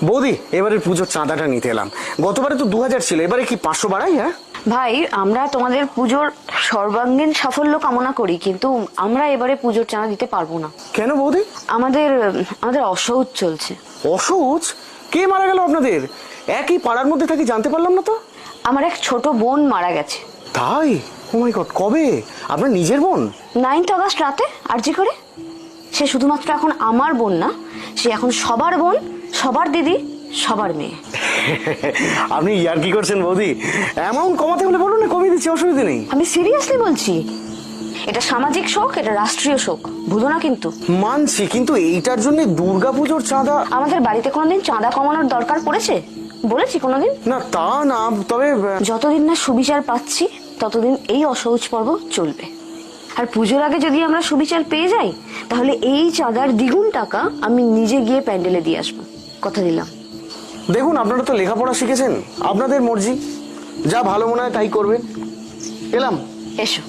বৌদি, এবারে পুজোর চাঁদাটা নিতে এলাম। গতবারে তো 2000 ছিল, এবারে কি 500 বাড়াই? হ্যাঁ ভাই, আমরা তোমাদের পুজোর সর্বাঙ্গীন সাফল্য কামনা করি, কিন্তু আমরা এবারে পুজোর চাঁদা দিতে পারবো না। কেন বৌদি? আমাদের আমাদের অসহ্য চলছে। অসহজ? কে মারা গেল আপনাদের? একই পাড়ার মধ্যে থাকি, জানতে পারলাম না তো। আমার এক ছোট বোন মারা গেছে। তাই? ও মাই গড, কবে? আপনার নিজের বোন? 9th অগস্ট রাতে আরজি করে। সে শুধুমাত্র এখন আমার বোন না, সে এখন সবার বোন, সবার দিদি, সবার মেয়ে। আপনি ইয়ার কি করছেন বৌদি? অ্যামাউন্ট কমাতে হলে বলুন না, কমিয়ে দিচ্ছি, অসুবিধা নেই। আমি সিরিয়াসলি বলছি, এটা সামাজিক শোক, এটা রাষ্ট্রীয় শোক, ভুলো না কিন্তু। মানছি, কিন্তু এইটার জন্য দুর্গাপুজোর চাঁদা? আমাদের বাড়িতে কোনোদিন চাঁদা কমানোর দরকার পড়েছে বলেছি কোনোদিন? না তা না, তবে যতদিন না সুবিচার পাচ্ছি ততদিন এই অসহজ পর্ব চলবে। আর পুজোর আগে যদি আমরা সুবিচার পেয়ে যাই, তাহলে এই চাঁদার দ্বিগুণ টাকা আমি নিজে গিয়ে প্যান্ডেলে দিয়ে আসবো, কথা দিলাম। দেখুন, আপনারা তো লেখাপড়া শিখেছেন, আপনাদের মর্জি, যা ভালো মনে হয় তাই করবেন। এলাম। এসো।